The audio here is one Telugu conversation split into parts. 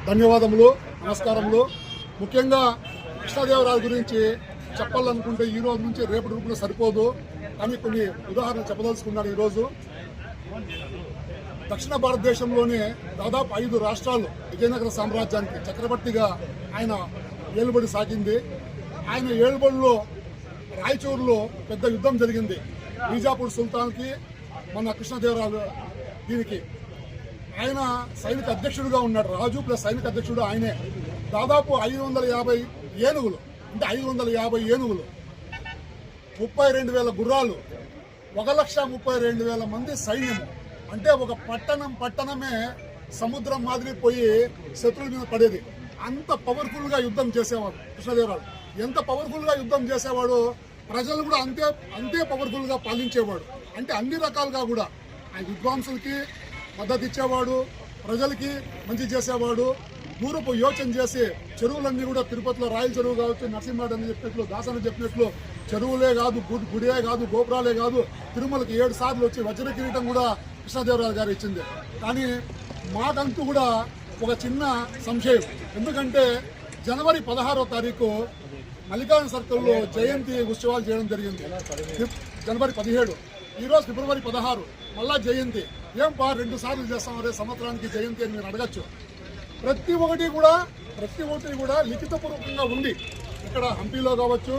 ధన్యవాదములు, నమస్కారములు. ముఖ్యంగా కృష్ణదేవరాయల గురించి చెప్పాలనుకుంటే ఈ రోజు నుంచి రేపటి రూపంలో సరిపోదు, కానీ కొన్ని ఉదాహరణలు చెప్పదలుచుకున్నాను. ఈరోజు దక్షిణ భారతదేశంలోనే దాదాపు 5 రాష్ట్రాలు విజయనగర సామ్రాజ్యానికి చక్రవర్తిగా ఆయన ఏలుబడి సాగింది. ఆయన ఏలుబడిలో రాయచూరులో పెద్ద యుద్ధం జరిగింది. బీజాపూర్ సుల్తాన్కి మన కృష్ణదేవరాయలు దీనికి ఆయన సైనిక అధ్యక్షుడిగా ఉన్నాడు. రాజు ప్లస్ సైనిక అధ్యక్షుడు ఆయనే. దాదాపు 550 ఏనుగులు, అంటే 550 ఏనుగులు, 32,000 గుర్రాలు, 1,32,000 మంది సైన్యము. అంటే ఒక పట్టణమే సముద్రం మాదిరి పోయి శత్రువుల మీద పడేది. అంత పవర్ఫుల్గా యుద్ధం చేసేవాడు కృష్ణదేవరాయలు. ఎంత పవర్ఫుల్గా యుద్ధం చేసేవాడు, ప్రజలు కూడా అంతే పవర్ఫుల్గా పాలించేవాడు. అంటే అన్ని రకాలుగా కూడా ఆయన విద్వాంసులకి మద్దతు ఇచ్చేవాడు, ప్రజలకి మంచి చేసేవాడు. దూరపు యోచన చేసి చెరువులన్నీ కూడా తిరుపతిలో రాయల చెరువు కావచ్చు, నరసింహాడు అని చెప్పినట్లు, దాసని చెప్పినట్లు చెరువులే కాదు, గుడియే కాదు, గోపురాలే కాదు, తిరుమలకి 7 సార్లు వచ్చి వజ్ర కిరీటం కూడా కృష్ణదేవరాయలు గారు ఇచ్చింది. కానీ మాకంటూ కూడా ఒక చిన్న సంశయం. ఎందుకంటే జనవరి 16వ తారీఖు మల్లికార్జున సర్కిల్లో జయంతి ఉత్సవాలు చేయడం జరిగింది. జనవరి 17, ఈరోజు ఫిబ్రవరి 16, మళ్ళా జయంతి. ఏం 2 సార్లు చేస్తాం అదే సంవత్సరానికి జయంతి అని మీరు అడగచ్చు. ప్రతి ఒక్కటి కూడా లిఖితపూర్వకంగా ఉంది. ఇక్కడ హంపీలో కావచ్చు,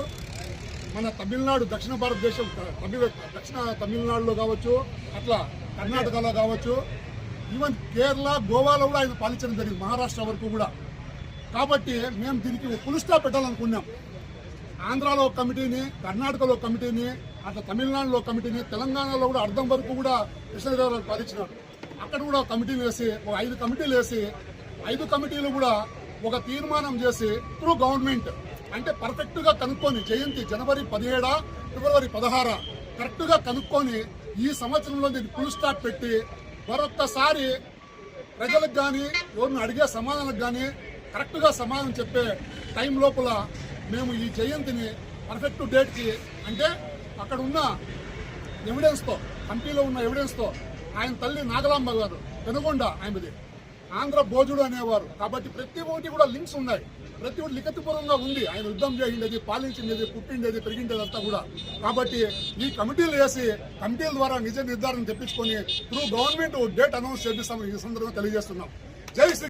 మన తమిళనాడు దక్షిణ భారతదేశం దక్షిణ తమిళనాడులో కావచ్చు, అట్లా కర్ణాటకలో కావచ్చు, ఈవెన్ కేరళ, గోవాలో కూడా ఆయన పాలించడం జరిగింది, మహారాష్ట్ర వరకు కూడా. కాబట్టి మేము దీనికి ఫుల్ స్టాప్ పెట్టాలనుకున్నాం. ఆంధ్రాలో కమిటీని, కర్ణాటకలో కమిటీని, అట్లా తమిళనాడులో కమిటీని, తెలంగాణలో కూడా అర్థం వరకు కూడా కృష్ణదేవరాయలు పాలించినారు. అక్కడ కూడా కమిటీలు వేసి, 5 కమిటీలు వేసి, 5 కమిటీలు కూడా ఒక తీర్మానం చేసి త్రూ గవర్నమెంట్, అంటే పర్ఫెక్ట్గా కనుక్కొని జయంతి జనవరి 17, ఫిబ్రవరి 16 కరెక్ట్గా కనుక్కొని ఈ సంవత్సరంలో దీన్ని ఫుల్ స్టాప్ పెట్టి మరొక్కసారి ప్రజలకు కానీ ఎవరిని అడిగే సమాధానాలకు కానీ కరెక్ట్గా సమాధానం చెప్పే టైం లోపల మేము ఈ జయంతిని పర్ఫెక్ట్ డేట్కి, అంటే అక్కడ ఉన్న ఎవిడెన్స్తో, హంపీలో ఉన్న ఎవిడెన్స్తో, ఆయన తల్లి నాగలాంబ గారు పెనుగొండ ఆయనది, ఆంధ్ర భోజుడు అనేవారు. కాబట్టి ప్రతి ఒక్కటి కూడా లింక్స్ ఉన్నాయి, ప్రతి ఒక్కటి లిఖితపూర్వంగా ఉంది. ఆయన యుద్ధం చేసిండేది, పాలించిండేది, పుట్టిండేది, పెరిగిండేది అంతా కూడా. కాబట్టి ఈ కమిటీలు వేసి కమిటీల ద్వారా నిజ నిర్ధారణ తెప్పించుకొని త్రూ గవర్నమెంట్ డేట్ అనౌన్స్ చేపిస్తామని ఈ సందర్భంగా తెలియజేస్తున్నాం. జై శ్రీ